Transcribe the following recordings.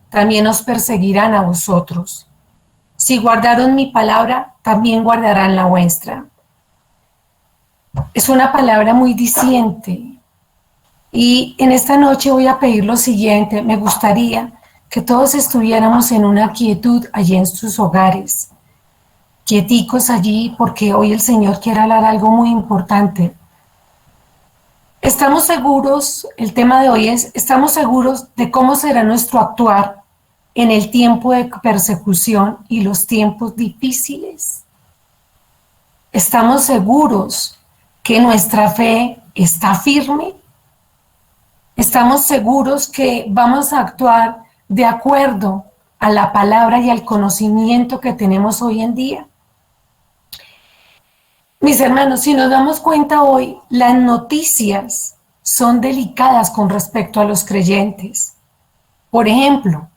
también os perseguirán a vosotros. Si guardaron mi palabra, también guardarán la vuestra. Es una palabra muy diciente. Y en esta noche voy a pedir lo siguiente. Me gustaría que todos estuviéramos en una quietud allí en sus hogares. Quieticos allí, porque hoy el Señor quiere hablar algo muy importante. Estamos seguros, el tema de hoy es, estamos seguros de cómo será nuestro actuar en el tiempo de persecución y los tiempos difíciles. Estamos seguros que nuestra fe está firme. Estamos seguros que vamos a actuar de acuerdo a la palabra y al conocimiento que tenemos hoy en día. Mis hermanos, si nos damos cuenta hoy, las noticias son delicadas con respecto a los creyentes. Por ejemplo,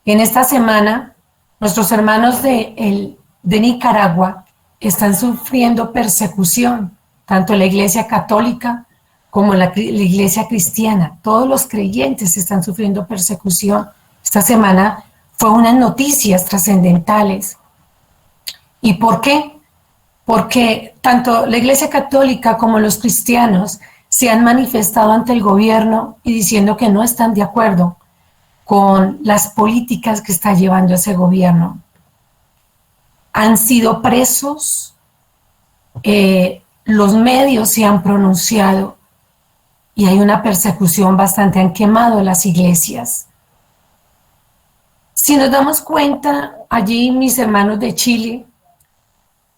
en esta semana, nuestros hermanos de Nicaragua están sufriendo persecución, tanto la Iglesia Católica como la Iglesia Cristiana. Todos los creyentes están sufriendo persecución. Esta semana fue unas noticias trascendentales. ¿Y por qué? Porque tanto la Iglesia Católica como los cristianos se han manifestado ante el gobierno y diciendo que no están de acuerdo con las políticas que está llevando ese gobierno. Han sido presos, los medios se han pronunciado y hay una persecución bastante, han quemado las iglesias. Si nos damos cuenta, allí mis hermanos de Chile,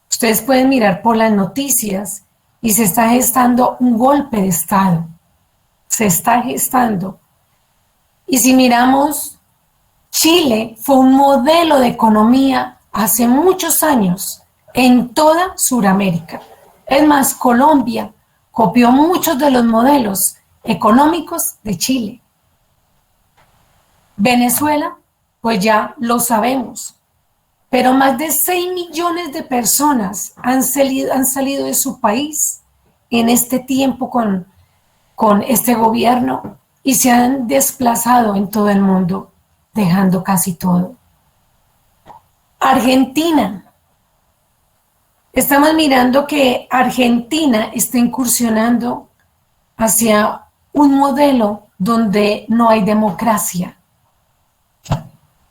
ustedes pueden mirar por las noticias y se está gestando un golpe de Estado. Se está gestando. Y si miramos, Chile fue un modelo de economía hace muchos años en toda Sudamérica. Es más, Colombia copió muchos de los modelos económicos de Chile. Venezuela, pues ya lo sabemos. Pero más de 6 millones de personas han salido de su país en este tiempo con este gobierno y se han desplazado en todo el mundo, dejando casi todo. Argentina. Estamos mirando que Argentina está incursionando hacia un modelo donde no hay democracia.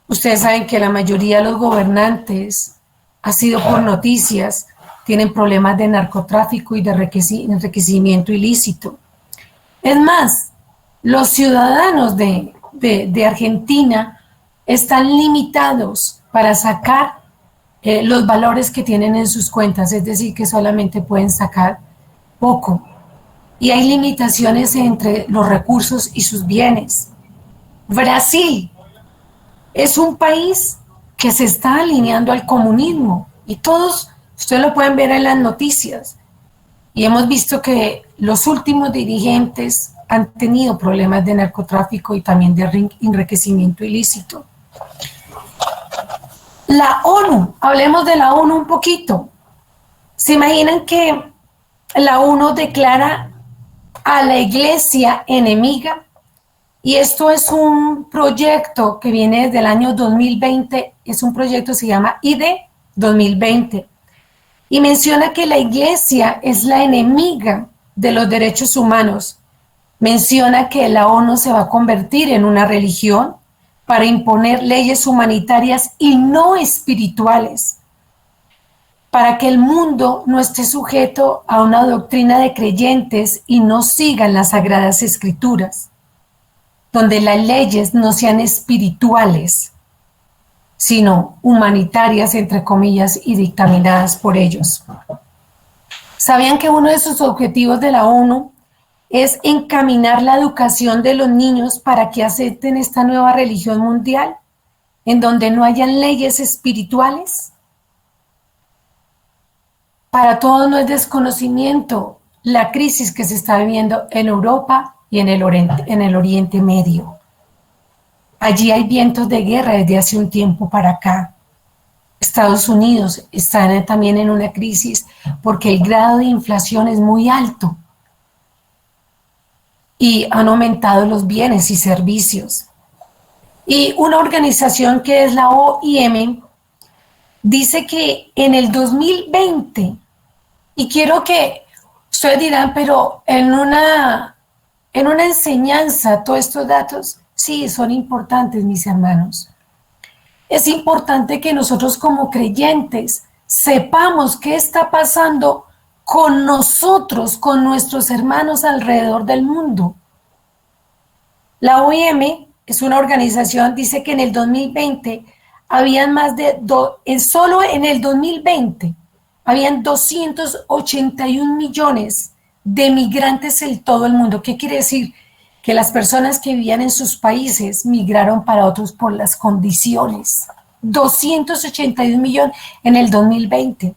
Ustedes saben que la mayoría de los gobernantes, ha sido por noticias, tienen problemas de narcotráfico y de enriquecimiento ilícito. Es más, los ciudadanos de Argentina están limitados para sacar los valores que tienen en sus cuentas, es decir, que solamente pueden sacar poco. Y hay limitaciones entre los recursos y sus bienes. Brasil es un país que se está alineando al comunismo y todos, ustedes lo pueden ver en las noticias. Y hemos visto que los últimos dirigentes han tenido problemas de narcotráfico y también de enriquecimiento ilícito. La ONU, hablemos de la ONU un poquito. ¿Se imaginan que la ONU declara a la iglesia enemiga? Y esto es un proyecto que viene desde el año 2020, es un proyecto que se llama IDE 2020, y menciona que la iglesia es la enemiga de los derechos humanos. Menciona que la ONU se va a convertir en una religión para imponer leyes humanitarias y no espirituales, para que el mundo no esté sujeto a una doctrina de creyentes y no sigan las sagradas escrituras, donde las leyes no sean espirituales, sino humanitarias, entre comillas, y dictaminadas por ellos. ¿Sabían que uno de sus objetivos de la ONU es encaminar la educación de los niños para que acepten esta nueva religión mundial, en donde no hayan leyes espirituales? Para todos no es desconocimiento la crisis que se está viviendo en Europa y en el Oriente Medio. Allí hay vientos de guerra desde hace un tiempo para acá. Estados Unidos está también en una crisis porque el grado de inflación es muy alto y han aumentado los bienes y servicios. Y una organización que es la OIM dice que en el 2020, y quiero que ustedes dirán, pero en una enseñanza, todos estos datos, sí, son importantes, mis hermanos. Es importante que nosotros como creyentes sepamos qué está pasando con nosotros, con nuestros hermanos alrededor del mundo. La OIM es una organización, dice que en el 2020 habían solo en el 2020 habían 281 millones de migrantes en todo el mundo. ¿Qué quiere decir? Que las personas que vivían en sus países migraron para otros por las condiciones. 281 millones en el 2020.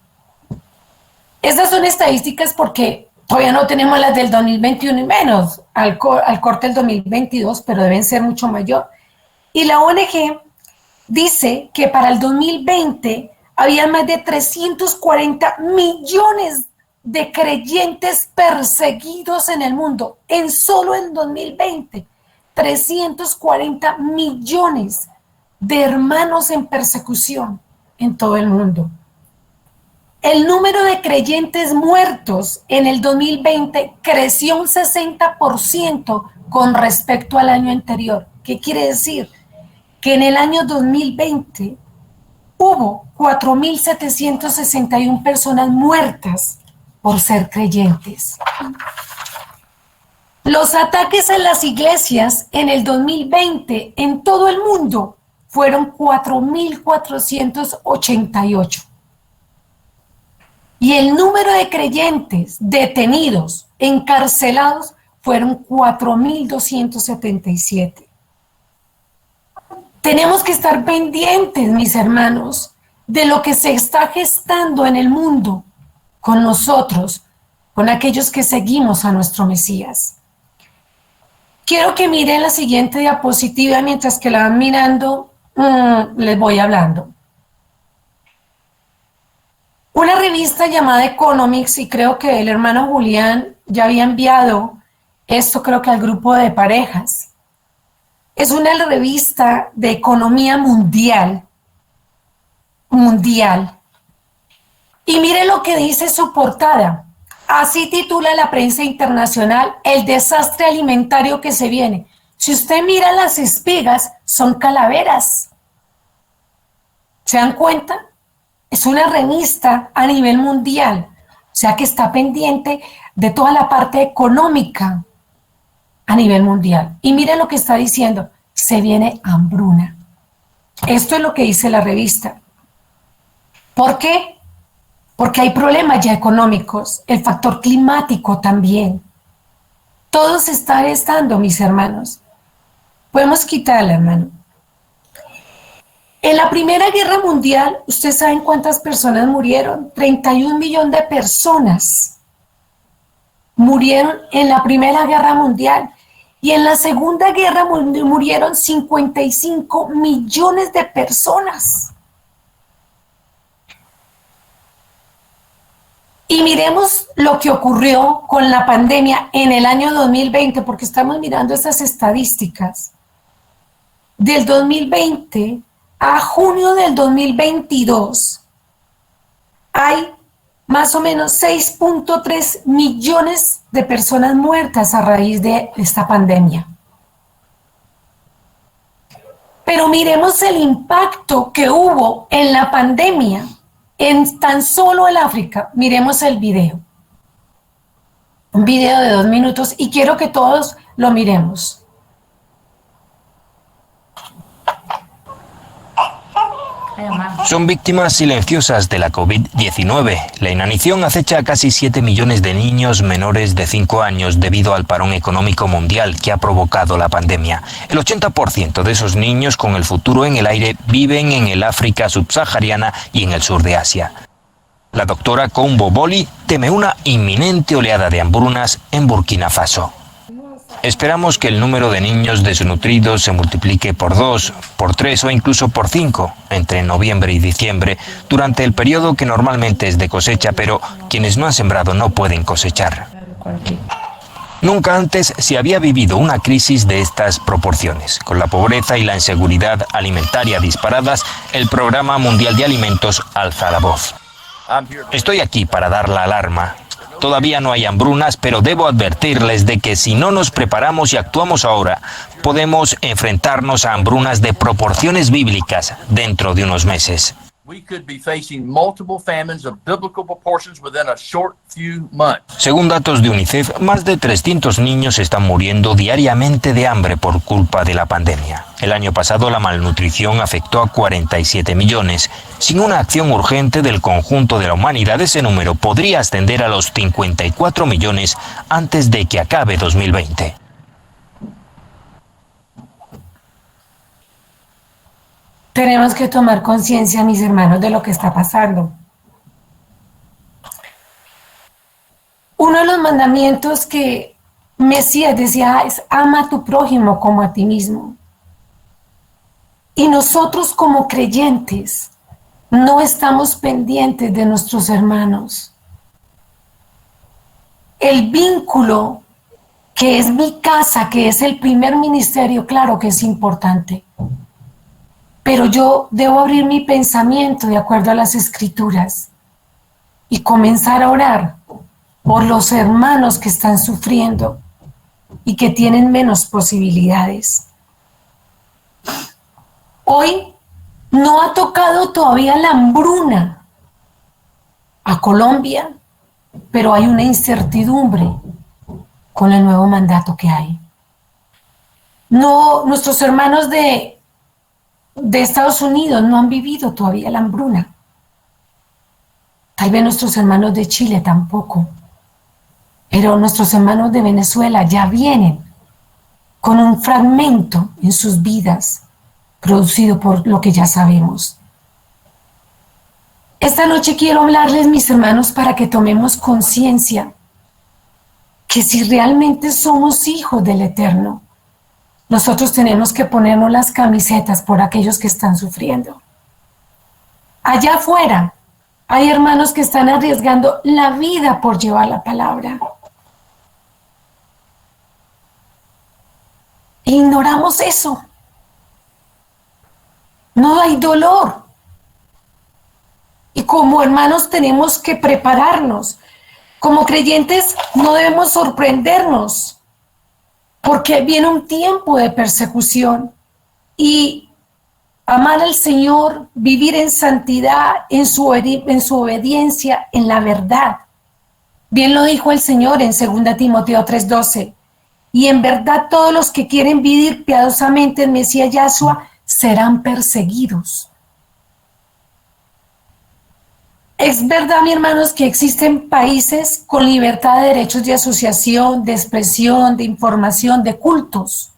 Estas son estadísticas porque todavía no tenemos las del 2021 y menos, al corte del 2022, pero deben ser mucho mayor. Y la ONG dice que para el 2020 había más de 340 millones de creyentes perseguidos en el mundo, solo en 2020, 340 millones de hermanos en persecución en todo el mundo. El número de creyentes muertos en el 2020 creció un 60% con respecto al año anterior. ¿Qué quiere decir? Que en el año 2020 hubo 4.761 personas muertas por ser creyentes. Los ataques a las iglesias en el 2020 en todo el mundo fueron 4.488. Y el número de creyentes detenidos, encarcelados, fueron 4.277. Tenemos que estar pendientes, mis hermanos, de lo que se está gestando en el mundo con nosotros, con aquellos que seguimos a nuestro Mesías. Quiero que miren la siguiente diapositiva mientras que la van mirando, les voy hablando. Una revista llamada Economics, y creo que el hermano Julián ya había enviado esto, creo que al grupo de parejas. Es una revista de economía mundial. Y mire lo que dice su portada. Así titula la prensa internacional: el desastre alimentario que se viene. Si usted mira las espigas, son calaveras. ¿Se dan cuenta? Es una revista a nivel mundial, o sea que está pendiente de toda la parte económica a nivel mundial. Y mire lo que está diciendo: se viene hambruna. Esto es lo que dice la revista. ¿Por qué? Porque hay problemas ya económicos, el factor climático también. Todo se está gestando, mis hermanos. Podemos quitarla, hermano. En la Primera Guerra Mundial, ¿ustedes saben cuántas personas murieron? 31 millones de personas murieron en la Primera Guerra Mundial. Y en la Segunda Guerra murieron 55 millones de personas. Y miremos lo que ocurrió con la pandemia en el año 2020, porque estamos mirando estas estadísticas. Del 2020 a junio del 2022 hay más o menos 6.3 millones de personas muertas a raíz de esta pandemia. Pero miremos el impacto que hubo en la pandemia en tan solo el África. Miremos el video. Un video de 2 minutos y quiero que todos lo miremos. Son víctimas silenciosas de la COVID-19. La inanición acecha a casi 7 millones de niños menores de 5 años debido al parón económico mundial que ha provocado la pandemia. El 80% de esos niños con el futuro en el aire viven en el África subsahariana y en el sur de Asia. La doctora Koumbo Boli teme una inminente oleada de hambrunas en Burkina Faso. Esperamos que el número de niños desnutridos se multiplique por 2, por 3 o incluso por 5 entre noviembre y diciembre, durante el periodo que normalmente es de cosecha, pero quienes no han sembrado no pueden cosechar. Nunca antes se había vivido una crisis de estas proporciones. Con la pobreza y la inseguridad alimentaria disparadas, el Programa Mundial de Alimentos alza la voz. Estoy aquí para dar la alarma. Todavía no hay hambrunas, pero debo advertirles de que si no nos preparamos y actuamos ahora, podemos enfrentarnos a hambrunas de proporciones bíblicas dentro de unos meses. Según datos de UNICEF, más de 300 niños están muriendo diariamente de hambre por culpa de la pandemia. El año pasado la malnutrición afectó a 47 millones. Sin una acción urgente del conjunto de la humanidad, ese número podría ascender a los 54 millones antes de que acabe 2020. Tenemos que tomar conciencia, mis hermanos, de lo que está pasando. Uno de los mandamientos que Mesías decía es: ama a tu prójimo como a ti mismo. Y nosotros como creyentes no estamos pendientes de nuestros hermanos. El vínculo, que es mi casa, que es el primer ministerio, claro que es importante. Pero yo debo abrir mi pensamiento de acuerdo a las Escrituras y comenzar a orar por los hermanos que están sufriendo y que tienen menos posibilidades. Hoy no ha tocado todavía la hambruna a Colombia, pero hay una incertidumbre con el nuevo mandato que hay. No, nuestros hermanos de Estados Unidos no han vivido todavía la hambruna. Tal vez nuestros hermanos de Chile tampoco. Pero nuestros hermanos de Venezuela ya vienen con un fragmento en sus vidas producido por lo que ya sabemos. Esta noche quiero hablarles, mis hermanos, para que tomemos conciencia que si realmente somos hijos del Eterno, nosotros tenemos que ponernos las camisetas por aquellos que están sufriendo. Allá afuera hay hermanos que están arriesgando la vida por llevar la palabra. Ignoramos eso. No hay dolor. Y como hermanos tenemos que prepararnos. Como creyentes no debemos sorprendernos, porque viene un tiempo de persecución y amar al Señor, vivir en santidad, en su obediencia, en la verdad. Bien lo dijo el Señor en 2 Timoteo 3:12. Y en verdad todos los que quieren vivir piadosamente en Mesías Yahshua serán perseguidos. Es verdad, mis hermanos, que existen países con libertad de derechos de asociación, de expresión, de información, de cultos.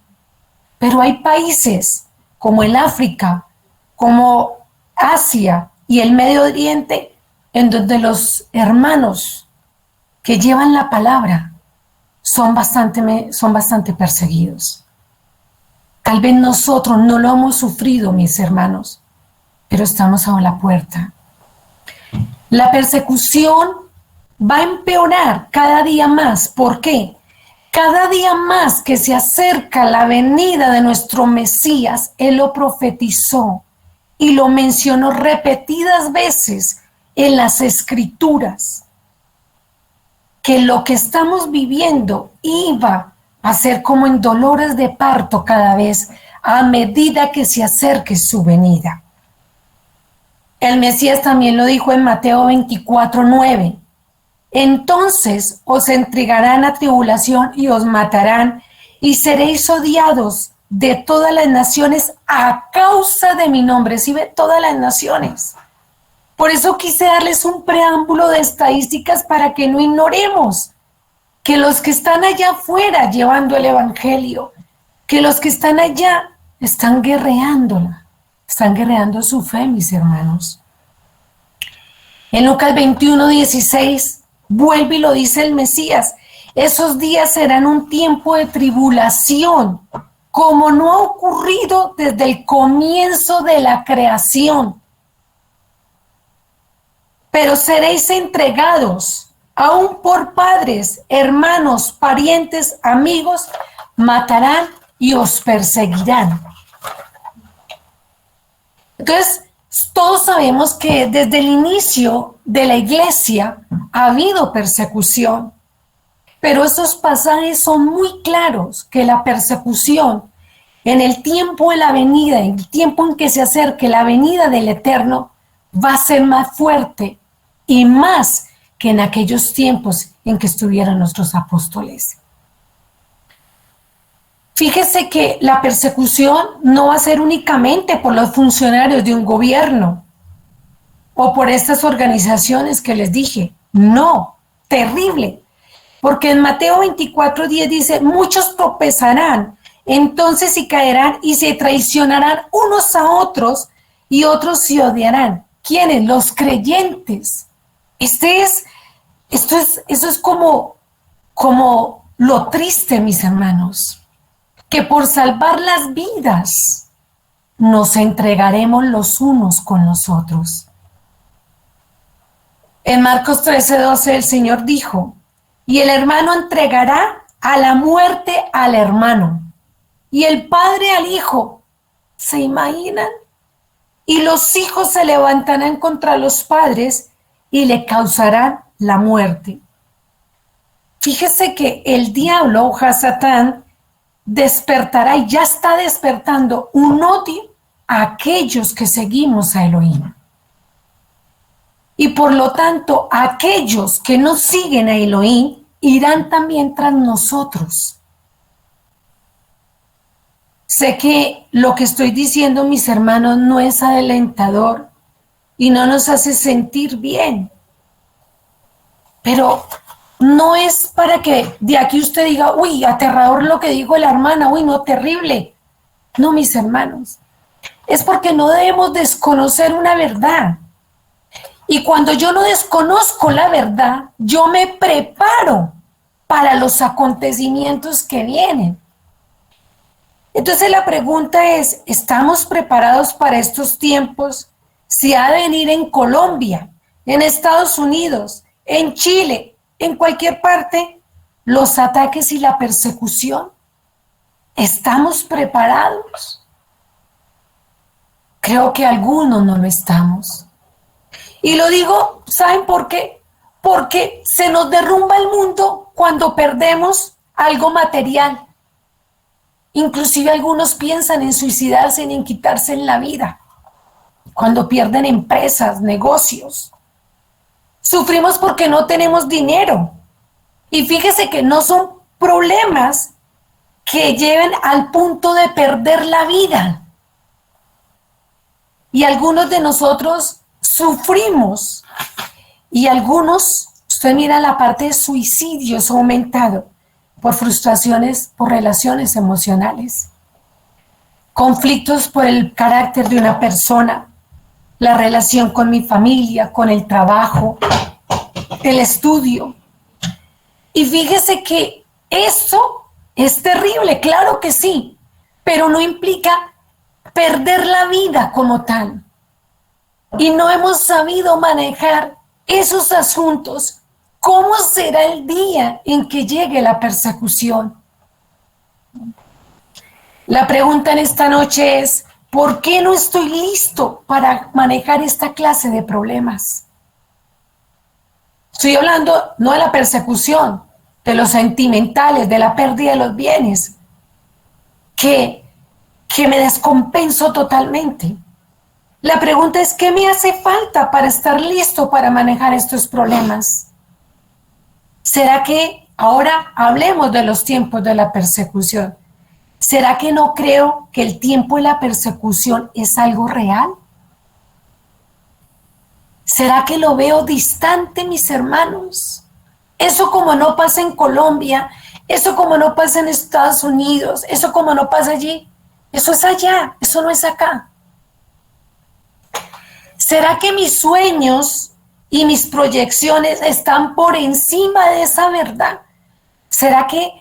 Pero hay países como el África, como Asia y el Medio Oriente, en donde los hermanos que llevan la palabra son bastante perseguidos. Tal vez nosotros no lo hemos sufrido, mis hermanos, pero estamos a la puerta. La persecución va a empeorar cada día más. ¿Por qué? Cada día más que se acerca la venida de nuestro Mesías, Él lo profetizó y lo mencionó repetidas veces en las Escrituras, que lo que estamos viviendo iba a ser como en dolores de parto cada vez a medida que se acerque su venida. El Mesías también lo dijo en Mateo 24:9. Entonces os entregarán a tribulación y os matarán, y seréis odiados de todas las naciones a causa de mi nombre. ¿Sí ve? Todas las naciones. Por eso quise darles un preámbulo de estadísticas para que no ignoremos que los que están allá afuera llevando el evangelio, que los que están allá están guerreándola. Están guerreando su fe, mis hermanos. En Lucas 21:16 vuelve y lo dice el Mesías. Esos días serán un tiempo de tribulación, como no ha ocurrido desde el comienzo de la creación. Pero seréis entregados aún por padres, hermanos, parientes, amigos, matarán y os perseguirán. Entonces, todos sabemos que desde el inicio de la iglesia ha habido persecución, pero estos pasajes son muy claros que la persecución en el tiempo de la venida, en el tiempo en que se acerque la venida del Eterno, va a ser más fuerte y más que en aquellos tiempos en que estuvieron nuestros apóstoles. Fíjese que la persecución no va a ser únicamente por los funcionarios de un gobierno o por estas organizaciones que les dije. No, terrible. Porque en Mateo 24:10 dice, muchos tropezarán, entonces y caerán y se traicionarán unos a otros y otros se odiarán. ¿Quiénes? Los creyentes. Eso es como lo triste, mis hermanos, que por salvar las vidas nos entregaremos los unos con los otros. En Marcos 13:12 el Señor dijo, y el hermano entregará a la muerte al hermano, y el padre al hijo. ¿Se imaginan? Y los hijos se levantarán contra los padres y le causarán la muerte. Fíjese que el diablo, o Hasatán, despertará y ya está despertando un odio a aquellos que seguimos a Elohim. Y por lo tanto, aquellos que no siguen a Elohim irán también tras nosotros. Sé que lo que estoy diciendo, mis hermanos, no es alentador y no nos hace sentir bien. Pero no es para que de aquí usted diga, uy, aterrador lo que dijo la hermana, uy, no, terrible. No, mis hermanos, es porque no debemos desconocer una verdad. Y cuando yo no desconozco la verdad, yo me preparo para los acontecimientos que vienen. Entonces la pregunta es, ¿estamos preparados para estos tiempos? Si ha de venir en Colombia, en Estados Unidos, en Chile, en cualquier parte, los ataques y la persecución, ¿estamos preparados? Creo que algunos no lo estamos. Y lo digo, ¿saben por qué? Porque se nos derrumba el mundo cuando perdemos algo material. Inclusive algunos piensan en suicidarse y en quitarse la vida. Cuando pierden empresas, negocios. Sufrimos porque no tenemos dinero. Y fíjese que no son problemas que lleven al punto de perder la vida. Y algunos de nosotros sufrimos. Y algunos, usted mira la parte de suicidios ha aumentado por frustraciones, por relaciones emocionales, conflictos por el carácter de una persona, la relación con mi familia, con el trabajo, el estudio. Y fíjese que eso es terrible, claro que sí, pero no implica perder la vida como tal. Y no hemos sabido manejar esos asuntos. ¿Cómo será el día en que llegue la persecución? La pregunta en esta noche es, ¿por qué no estoy listo para manejar esta clase de problemas? Estoy hablando no de la persecución, de los sentimentales, de la pérdida de los bienes, que me descompenso totalmente. La pregunta es, ¿qué me hace falta para estar listo para manejar estos problemas? ¿Será que ahora hablemos de los tiempos de la persecución? ¿Será que no creo que el tiempo de la persecución es algo real? ¿Será que lo veo distante, mis hermanos? Eso como no pasa en Colombia, eso como no pasa en Estados Unidos, eso como no pasa allí, eso es allá, eso no es acá. ¿Será que mis sueños y mis proyecciones están por encima de esa verdad? ¿Será que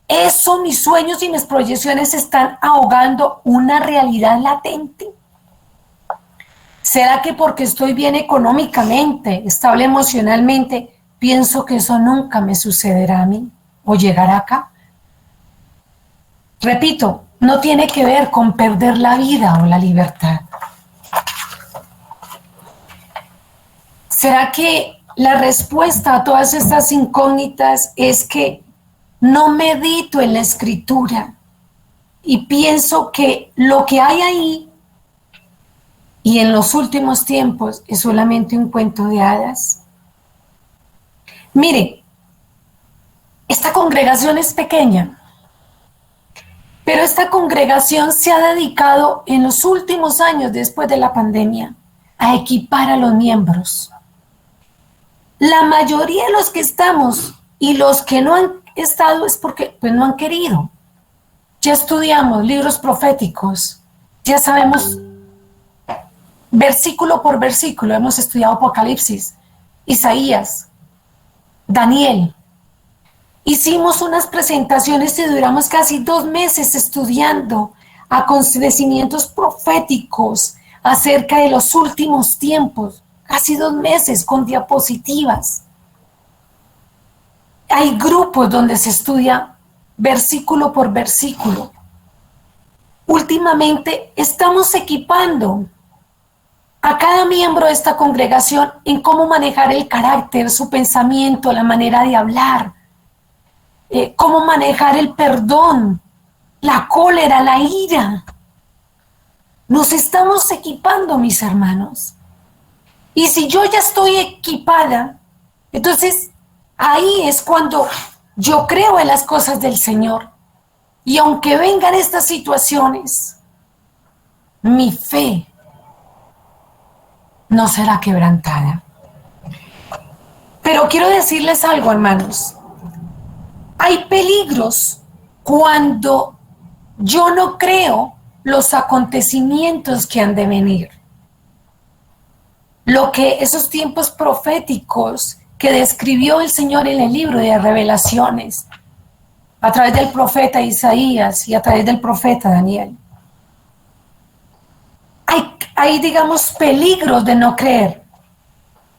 eso, mis sueños y mis proyecciones están ahogando una realidad latente? ¿Será que porque estoy bien económicamente, estable emocionalmente, pienso que eso nunca me sucederá a mí o llegará acá. Repito, no tiene que ver con perder la vida o la libertad. ¿Será que la respuesta a todas estas incógnitas es que no medito en la escritura y pienso que lo que hay ahí y en los últimos tiempos es solamente un cuento de hadas? Mire, esta congregación es pequeña, pero esta congregación se ha dedicado en los últimos años después de la pandemia a equipar a los miembros. La mayoría de los que estamos y los que no han estado es porque pues, no han querido. Ya estudiamos libros proféticos, ya sabemos versículo por versículo, hemos estudiado Apocalipsis, Isaías, Daniel. Hicimos unas presentaciones y duramos casi 2 meses estudiando acontecimientos proféticos acerca de los últimos tiempos, casi 2 meses con diapositivas. Hay grupos donde se estudia versículo por versículo. Últimamente estamos equipando a cada miembro de esta congregación en cómo manejar el carácter, su pensamiento, la manera de hablar, cómo manejar el perdón, la cólera, la ira. Nos estamos equipando, mis hermanos. Y si yo ya estoy equipada, entonces ahí es cuando yo creo en las cosas del Señor. Y aunque vengan estas situaciones, mi fe no será quebrantada. Pero quiero decirles algo, hermanos. Hay peligros cuando yo no creo los acontecimientos que han de venir. Lo que esos tiempos proféticos que describió el Señor en el libro de Revelaciones, a través del profeta Isaías y a través del profeta Daniel. Hay, digamos, peligros de no creer.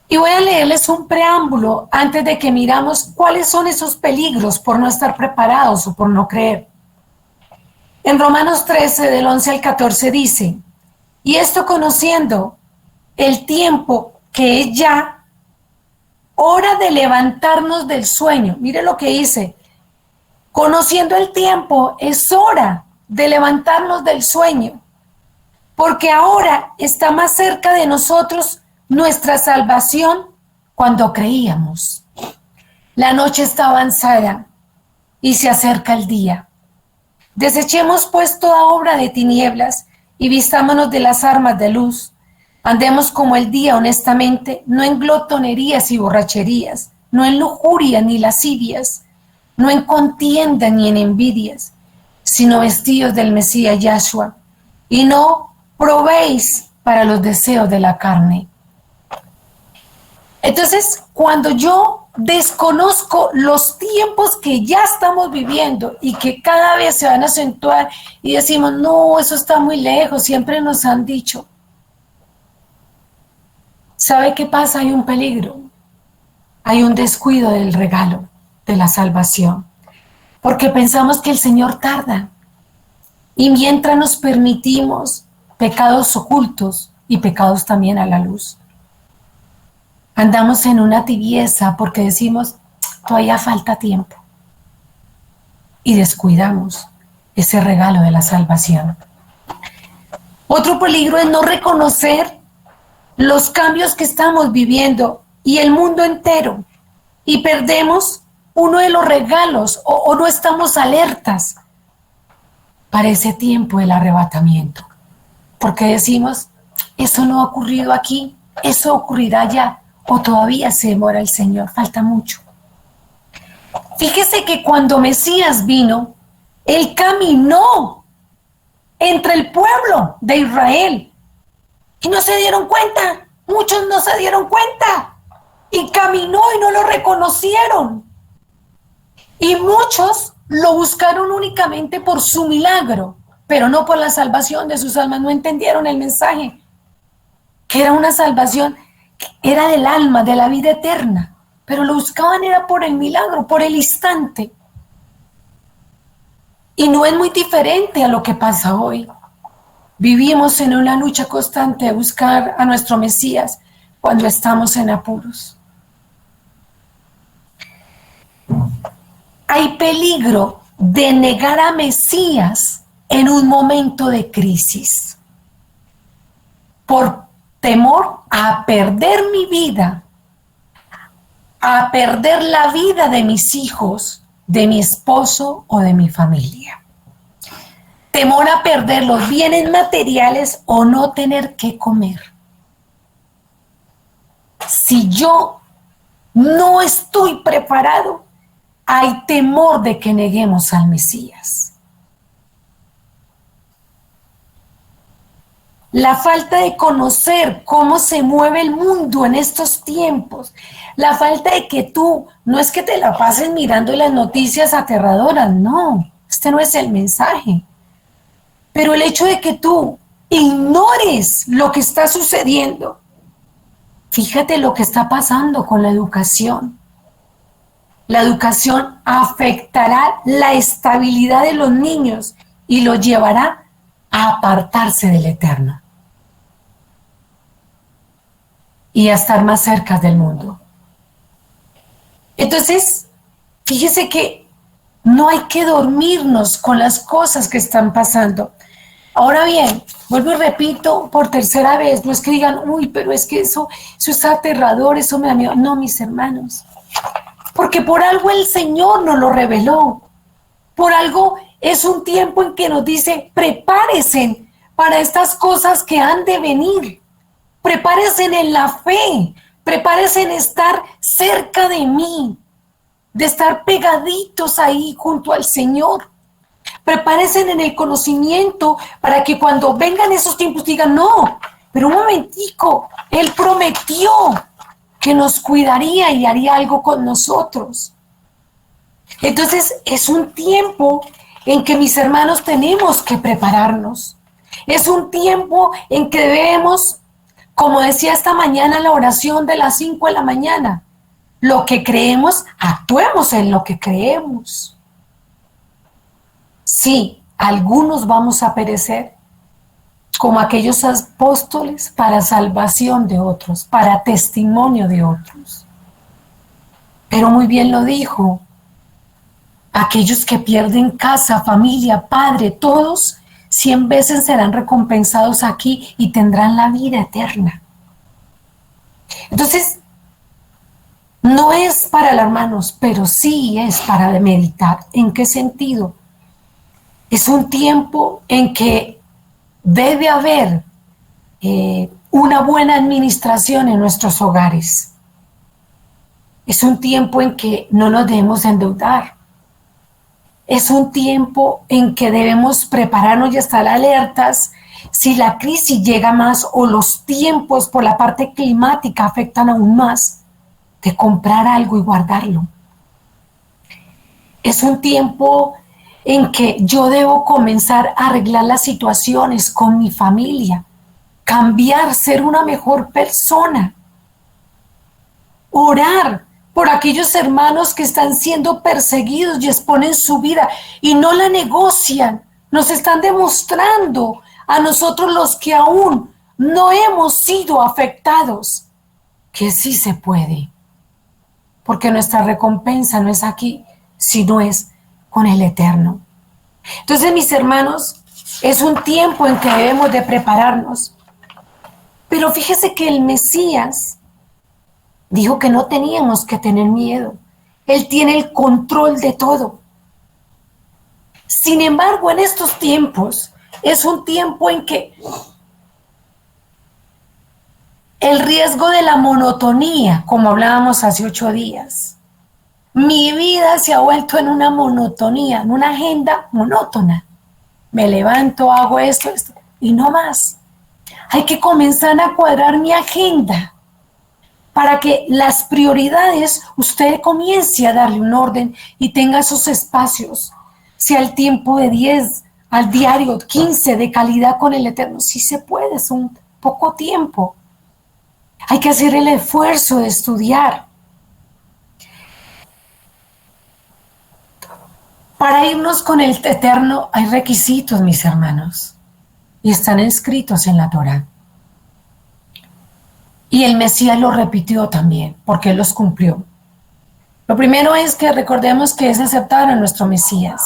Y voy a leerles un preámbulo antes de que miramos cuáles son esos peligros por no estar preparados o por no creer. En Romanos 13, del 11 al 14 dice, y esto conociendo el tiempo que es ya hora de levantarnos del sueño. Mire lo que dice, conociendo el tiempo es hora de levantarnos del sueño, porque ahora está más cerca de nosotros nuestra salvación cuando creíamos. La noche está avanzada y se acerca el día. Desechemos pues toda obra de tinieblas y vistámonos de las armas de luz. Andemos como el día honestamente, no en glotonerías y borracherías, no en lujuria ni lascivias, no en contienda ni en envidias, sino vestidos del Mesías Yahshua, y no probéis para los deseos de la carne. Entonces, cuando yo desconozco los tiempos que ya estamos viviendo y que cada vez se van a acentuar y decimos, no, eso está muy lejos, siempre nos han dicho. ¿Sabe qué pasa? Hay un peligro, hay un descuido del regalo de la salvación, porque pensamos que el Señor tarda y mientras nos permitimos pecados ocultos y pecados también a la luz. Andamos en una tibieza porque decimos, todavía falta tiempo y descuidamos ese regalo de la salvación. Otro peligro es no reconocer los cambios que estamos viviendo y el mundo entero y perdemos uno de los regalos o no estamos alertas para ese tiempo del arrebatamiento, porque decimos, eso no ha ocurrido aquí, eso ocurrirá ya, o todavía se demora el Señor, falta mucho. Fíjese que cuando Mesías vino, Él caminó entre el pueblo de Israel y no se dieron cuenta, muchos no se dieron cuenta y caminó y no lo reconocieron. Y muchos lo buscaron únicamente por su milagro, pero no por la salvación de sus almas. No entendieron el mensaje, que era una salvación, que era del alma, de la vida eterna, pero lo buscaban era por el milagro, por el instante. Y no es muy diferente a lo que pasa hoy. Vivimos en una lucha constante de buscar a nuestro Mesías cuando estamos en apuros. Hay peligro de negar a Mesías en un momento de crisis, por temor a perder mi vida, a perder la vida de mis hijos, de mi esposo o de mi familia. Temor a perder los bienes materiales o no tener qué comer. Si yo no estoy preparado, hay temor de que neguemos al Mesías. La falta de conocer cómo se mueve el mundo en estos tiempos, la falta de que tú, no es que te la pases mirando las noticias aterradoras, no, este no es el mensaje. Pero el hecho de que tú ignores lo que está sucediendo, fíjate lo que está pasando con la educación. La educación afectará la estabilidad de los niños y los llevará a apartarse del Eterno y a estar más cerca del mundo. Entonces, fíjese que no hay que dormirnos con las cosas que están pasando. Ahora bien, vuelvo y repito por tercera vez, no es que digan, uy, pero es que eso está aterrador, eso me da miedo. No, mis hermanos, porque por algo el Señor nos lo reveló. Por algo es un tiempo en que nos dice, prepárense para estas cosas que han de venir. Prepárense en la fe, prepárense en estar cerca de mí, de estar pegaditos ahí junto al Señor. Prepárense en el conocimiento para que cuando vengan esos tiempos digan, no, pero un momentico, Él prometió que nos cuidaría y haría algo con nosotros. Entonces es un tiempo en que, mis hermanos, tenemos que prepararnos. Es un tiempo en que debemos, como decía esta mañana en la oración de las 5 de la mañana, lo que creemos, actuemos en lo que creemos. Sí, algunos vamos a perecer, como aquellos apóstoles, para salvación de otros, para testimonio de otros. Pero muy bien lo dijo, aquellos que pierden casa, familia, padre, todos 100 veces serán recompensados aquí y tendrán la vida eterna. Entonces, no es para alarmarnos, pero sí es para meditar. ¿En qué sentido? Es un tiempo en que debe haber una buena administración en nuestros hogares. Es un tiempo en que no nos debemos endeudar. Es un tiempo en que debemos prepararnos y estar alertas si la crisis llega más o los tiempos por la parte climática afectan aún más, de comprar algo y guardarlo. Es un tiempo en que yo debo comenzar a arreglar las situaciones con mi familia, cambiar, ser una mejor persona, orar por aquellos hermanos que están siendo perseguidos y exponen su vida y no la negocian. Nos están demostrando a nosotros, los que aún no hemos sido afectados, que sí se puede, porque nuestra recompensa no es aquí, sino es con el Eterno. Entonces, mis hermanos, es un tiempo en que debemos de prepararnos. Pero fíjese que el Mesías dijo que no teníamos que tener miedo. Él tiene el control de todo. Sin embargo, en estos tiempos, es un tiempo en que el riesgo de la monotonía, como hablábamos hace 8 días, mi vida se ha vuelto en una monotonía, en una agenda monótona. Me levanto, hago esto y no más. Hay que comenzar a cuadrar mi agenda para que las prioridades usted comience a darle un orden y tenga esos espacios. Sea el tiempo de 10 al diario, 15 de calidad con el Eterno. Sí se puede, es un poco tiempo. Hay que hacer el esfuerzo de estudiar. Para irnos con el eterno hay requisitos, mis hermanos, y están escritos en la Torá. Y el Mesías lo repitió también, porque él los cumplió. Lo primero es que recordemos que es aceptar a nuestro Mesías.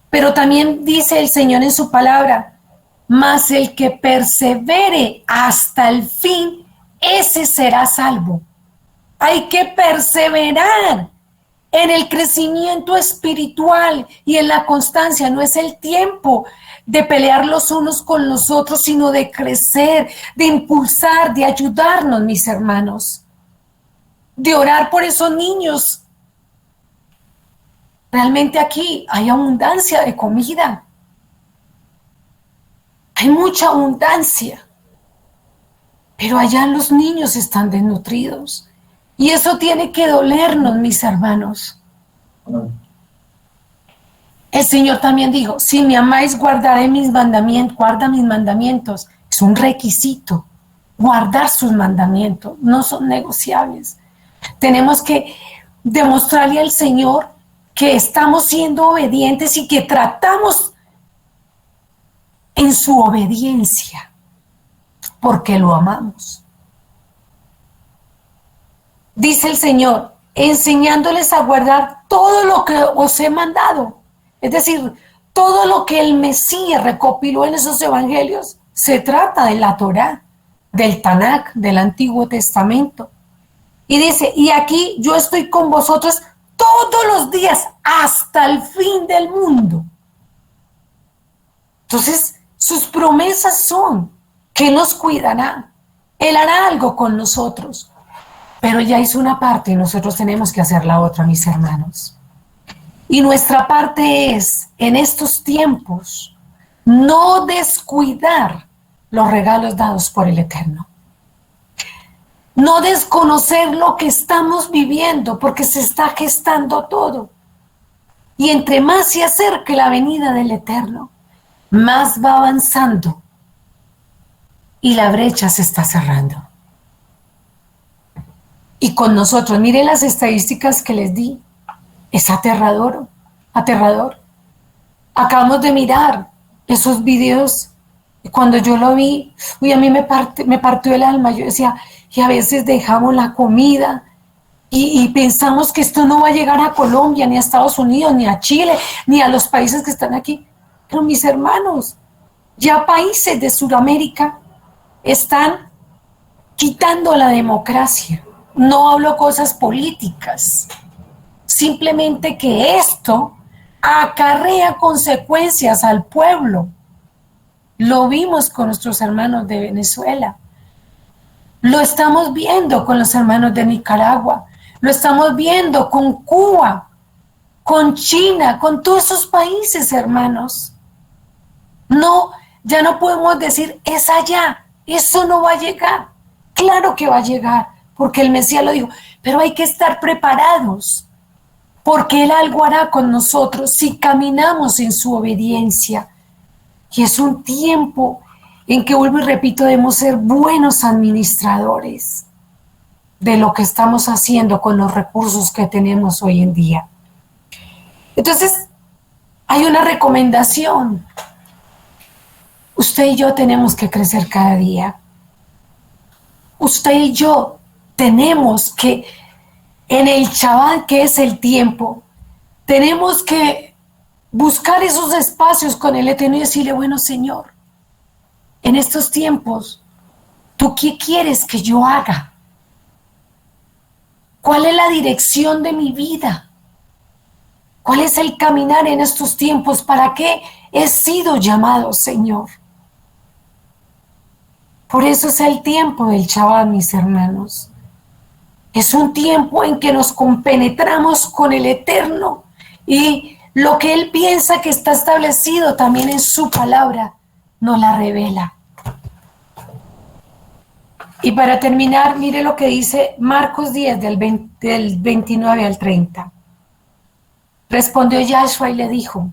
Pero también dice el Señor en su palabra, mas el que persevere hasta el fin, ese será salvo. Hay que perseverar en el crecimiento espiritual y en la constancia. No es el tiempo de pelear los unos con los otros, sino de crecer, de impulsar, de ayudarnos, mis hermanos, de orar por esos niños. Realmente aquí hay abundancia de comida. Hay mucha abundancia. Pero allá los niños están desnutridos. Y eso tiene que dolernos, mis hermanos. El Señor también dijo, si me amáis, guardaré mis mandamientos, guarda mis mandamientos. Es un requisito, guardar sus mandamientos, no son negociables. Tenemos que demostrarle al Señor que estamos siendo obedientes y que tratamos en su obediencia, porque lo amamos. Dice el Señor, enseñándoles a guardar todo lo que os he mandado. Es decir, todo lo que el Mesías recopiló en esos evangelios se trata de la Torá, del Tanakh, del Antiguo Testamento. Y dice, y aquí yo estoy con vosotros todos los días hasta el fin del mundo. Entonces, sus promesas son que nos cuidará. Él hará algo con nosotros. Pero ya hizo una parte y nosotros tenemos que hacer la otra, mis hermanos. Y nuestra parte es, en estos tiempos, no descuidar los regalos dados por el Eterno. No desconocer lo que estamos viviendo, porque se está gestando todo. Y entre más se acerque la venida del Eterno, más va avanzando y la brecha se está cerrando. Y con nosotros, miren las estadísticas que les di, es aterrador, aterrador. Acabamos de mirar esos videos y cuando yo lo vi, a mí me partió el alma. Yo decía, y a veces dejamos la comida y pensamos que esto no va a llegar a Colombia, ni a Estados Unidos, ni a Chile, ni a los países que están aquí. Pero mis hermanos, ya países de Sudamérica están quitando la democracia. No hablo cosas políticas, simplemente que esto acarrea consecuencias al pueblo. Lo vimos con nuestros hermanos de Venezuela, lo estamos viendo con los hermanos de Nicaragua, lo estamos viendo con Cuba, con China, con todos esos países, hermanos. No, ya no podemos decir, es allá, eso no va a llegar. Claro que va a llegar, porque el Mesías lo dijo, pero hay que estar preparados, porque Él algo hará con nosotros si caminamos en su obediencia. Y es un tiempo en que, vuelvo y repito, debemos ser buenos administradores de lo que estamos haciendo con los recursos que tenemos hoy en día. Entonces, hay una recomendación. Usted y yo tenemos que crecer cada día. Usted y yo tenemos que, en el Shabbat, que es el tiempo, tenemos que buscar esos espacios con el Eterno y decirle, bueno, Señor, en estos tiempos, ¿tú qué quieres que yo haga? ¿Cuál es la dirección de mi vida? ¿Cuál es el caminar en estos tiempos? ¿Para qué he sido llamado, Señor? Por eso es el tiempo del Shabbat, mis hermanos. Es un tiempo en que nos compenetramos con el Eterno y lo que Él piensa que está establecido también en su palabra nos la revela. Y para terminar, mire lo que dice Marcos 10, del 29 al 30. Respondió Yahshua y le dijo,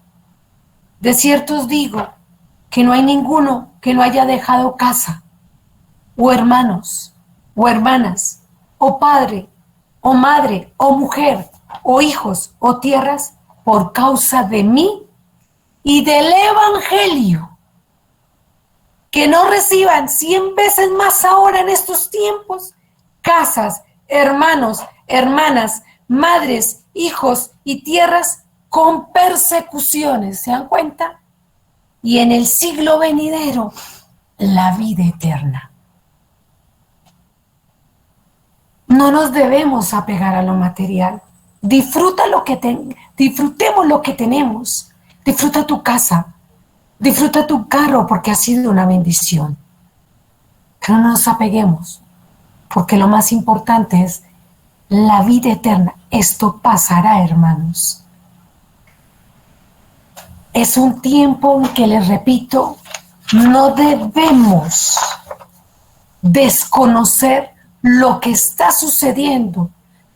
de cierto os digo que no hay ninguno que no haya dejado casa, o hermanos, o hermanas, o padre, o madre, o mujer, o hijos, o tierras, por causa de mí y del Evangelio, que no reciban 100 veces más ahora en estos tiempos, casas, hermanos, hermanas, madres, hijos y tierras con persecuciones, ¿se dan cuenta? Y en el siglo venidero, la vida eterna. No nos debemos apegar a lo material. Disfrutemos lo que tenemos. Disfruta tu casa. Disfruta tu carro porque ha sido una bendición. Pero no nos apeguemos, porque lo más importante es la vida eterna. Esto pasará, hermanos. Es un tiempo en que, les repito, no debemos desconocer lo que está sucediendo,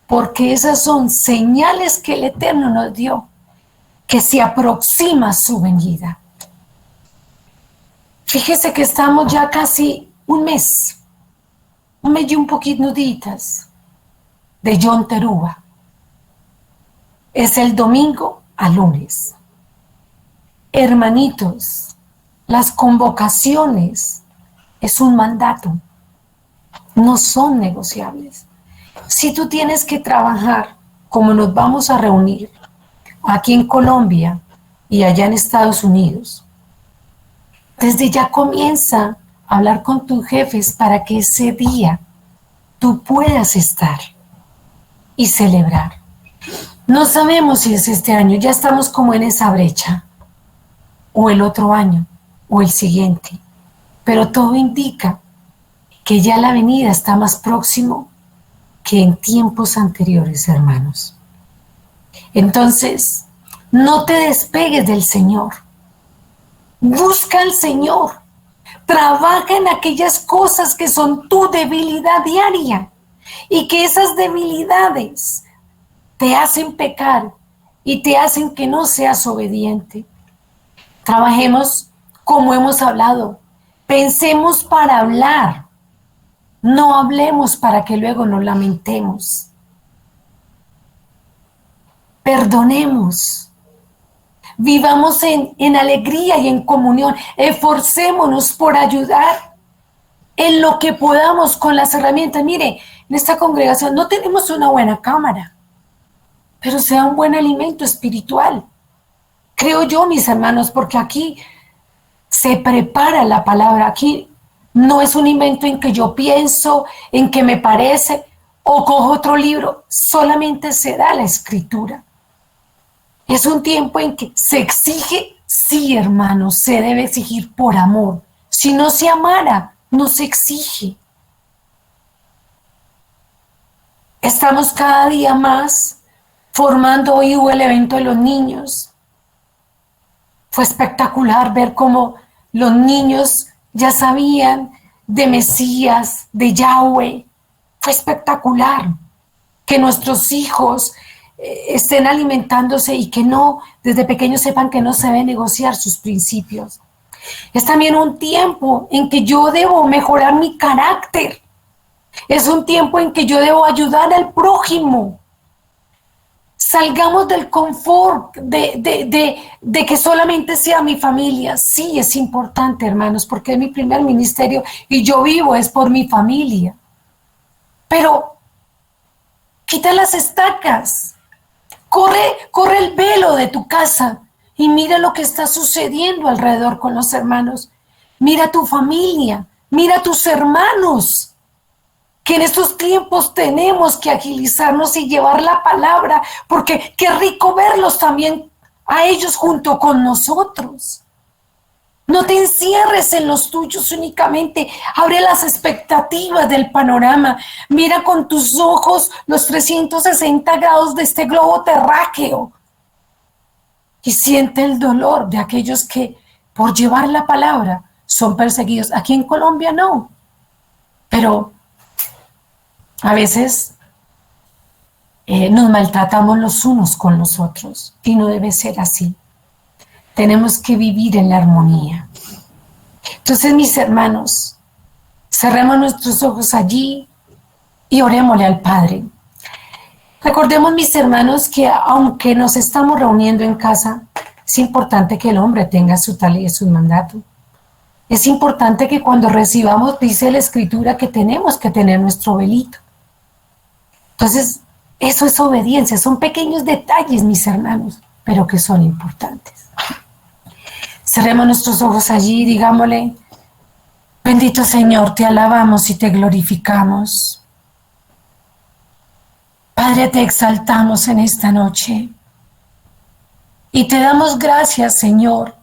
porque esas son señales que el Eterno nos dio, que se aproxima su venida. Fíjese que estamos ya casi un mes y un poquito nuditas de Yom Teruah. Es el domingo a lunes. Hermanitos, las convocaciones es un mandato, no son negociables. Si tú tienes que trabajar, como nos vamos a reunir aquí en Colombia y allá en Estados Unidos, desde ya comienza a hablar con tus jefes para que ese día tú puedas estar y celebrar. No sabemos si es este año, ya estamos como en esa brecha, o el otro año, o el siguiente, pero todo indica que ya la venida está más próximo que en tiempos anteriores, hermanos. Entonces, no te despegues del Señor. Busca al Señor. Trabaja en aquellas cosas que son tu debilidad diaria y que esas debilidades te hacen pecar y te hacen que no seas obediente. Trabajemos como hemos hablado. Pensemos para hablar. No hablemos para que luego nos lamentemos. Perdonemos. Vivamos en alegría y en comunión. Esforcémonos por ayudar en lo que podamos con las herramientas. Mire, en esta congregación no tenemos una buena cámara, pero se da un buen alimento espiritual. Creo yo, mis hermanos, porque aquí se prepara la palabra. Aquí no es un invento en que yo pienso, en que me parece, o cojo otro libro. Solamente se da la escritura. Es un tiempo en que se exige, sí, hermanos, se debe exigir por amor. Si no se amara, no se exige. Estamos cada día más formando. Hoy hubo el evento de los niños. Fue espectacular ver cómo los niños ya sabían de Mesías, de Yahweh. Fue espectacular que nuestros hijos estén alimentándose y que no, desde pequeños sepan que no se debe negociar sus principios. Es también un tiempo en que yo debo mejorar mi carácter. Es un tiempo en que yo debo ayudar al prójimo. Salgamos del confort de que solamente sea mi familia. Sí, es importante, hermanos, porque es mi primer ministerio y yo vivo es por mi familia. Pero quita las estacas. Corre el velo de tu casa y mira lo que está sucediendo alrededor con los hermanos. Mira tu familia, mira tus hermanos, que en estos tiempos tenemos que agilizarnos y llevar la palabra, porque qué rico verlos también a ellos junto con nosotros. No te encierres en los tuyos únicamente, abre las expectativas del panorama, mira con tus ojos los 360 grados de este globo terráqueo y siente el dolor de aquellos que por llevar la palabra son perseguidos. Aquí en Colombia no, pero a veces nos maltratamos los unos con los otros y no debe ser así. Tenemos que vivir en la armonía. Entonces, mis hermanos, cerremos nuestros ojos allí y orémosle al Padre. Recordemos, mis hermanos, que aunque nos estamos reuniendo en casa, es importante que el hombre tenga su tal y su mandato. Es importante que cuando recibamos, dice la Escritura, que tenemos que tener nuestro velito. Entonces, eso es obediencia, son pequeños detalles, mis hermanos, pero que son importantes. Cerremos nuestros ojos allí y digámosle: bendito Señor, te alabamos y te glorificamos. Padre, te exaltamos en esta noche y te damos gracias, Señor,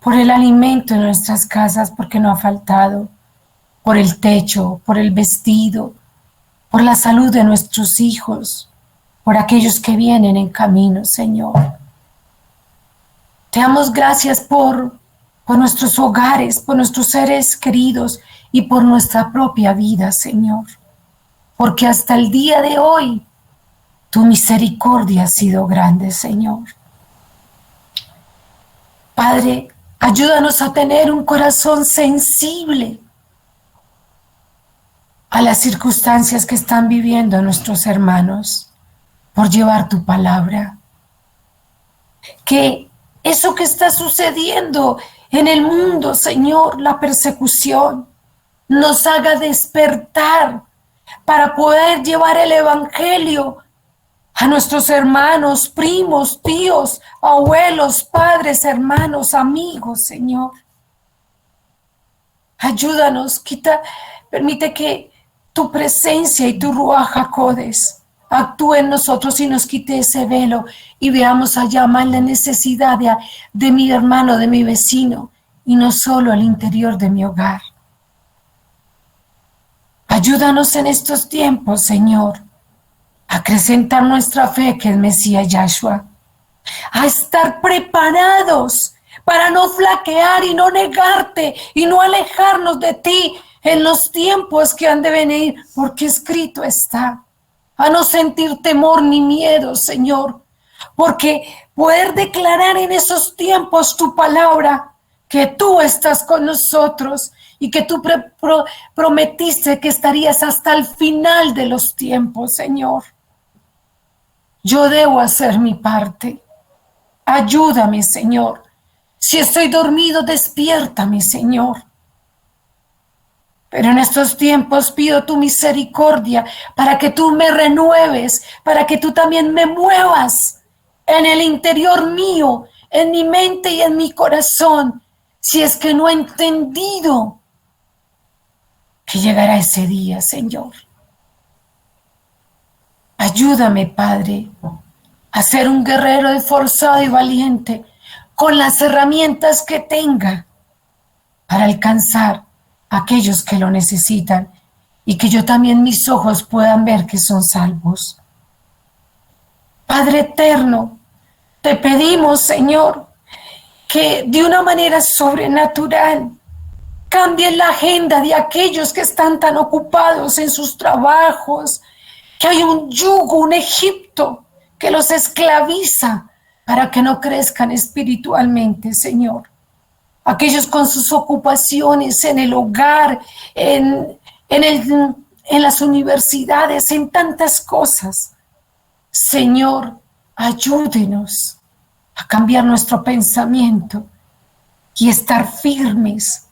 por el alimento en nuestras casas, porque no ha faltado, por el techo, por el vestido, por la salud de nuestros hijos, por aquellos que vienen en camino, Señor. Te damos gracias por nuestros hogares, por nuestros seres queridos y por nuestra propia vida, Señor. Porque hasta el día de hoy, tu misericordia ha sido grande, Señor. Padre, ayúdanos a tener un corazón sensible a las circunstancias que están viviendo nuestros hermanos por llevar tu palabra. Que eso que está sucediendo en el mundo, Señor, la persecución, nos haga despertar para poder llevar el evangelio a nuestros hermanos, primos, tíos, abuelos, padres, hermanos, amigos, Señor. Ayúdanos, permite que tu presencia y tu Ruaj HaKodesh actúe en nosotros y nos quite ese velo y veamos allá más la necesidad de mi hermano, de mi vecino, y no solo al interior de mi hogar. Ayúdanos en estos tiempos, Señor, a acrecentar nuestra fe que es Mesías Yahshua, a estar preparados para no flaquear y no negarte y no alejarnos de ti en los tiempos que han de venir, porque escrito está, a no sentir temor ni miedo, Señor, porque poder declarar en esos tiempos tu palabra, que tú estás con nosotros y que tú prometiste que estarías hasta el final de los tiempos, Señor. Yo debo hacer mi parte. Ayúdame, Señor. Si estoy dormido, despiértame, Señor. Pero en estos tiempos pido tu misericordia para que tú me renueves, para que tú también me muevas en el interior mío, en mi mente y en mi corazón, si es que no he entendido que llegará ese día, Señor. Ayúdame, Padre, a ser un guerrero esforzado y valiente con las herramientas que tenga para alcanzar a aquellos que lo necesitan y que yo también mis ojos puedan ver que son salvos. Padre eterno, te pedimos, Señor, que de una manera sobrenatural cambie la agenda de aquellos que están tan ocupados en sus trabajos, que hay un yugo, un Egipto que los esclaviza para que no crezcan espiritualmente, Señor. Aquellos con sus ocupaciones en el hogar, en las universidades, en tantas cosas. Señor, ayúdenos a cambiar nuestro pensamiento y estar firmes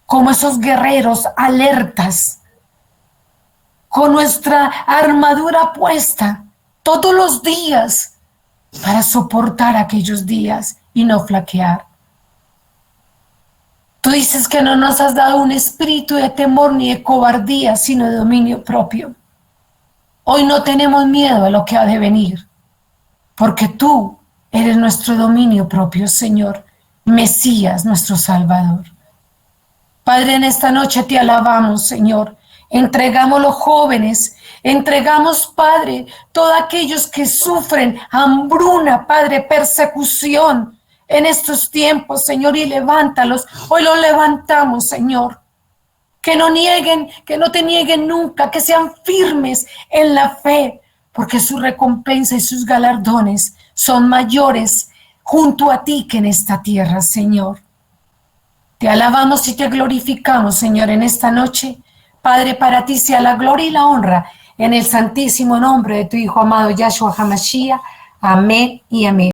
como esos guerreros alertas, con nuestra armadura puesta todos los días para soportar aquellos días y no flaquear. Tú dices que no nos has dado un espíritu de temor ni de cobardía, sino de dominio propio. Hoy no tenemos miedo a lo que ha de venir, porque tú eres nuestro dominio propio, Señor, Mesías, nuestro Salvador. Padre, en esta noche te alabamos, Señor. Entregamos los jóvenes, entregamos, Padre, todos aquellos que sufren hambruna, Padre, persecución en estos tiempos, Señor, y levántalos. Hoy los levantamos, Señor. Que no te nieguen nunca, que sean firmes en la fe, porque su recompensa y sus galardones son mayores junto a ti que en esta tierra, Señor. Te alabamos y te glorificamos, Señor, en esta noche. Padre, para ti sea la gloria y la honra en el santísimo nombre de tu Hijo amado Yahshua HaMashiach. Amén y amén.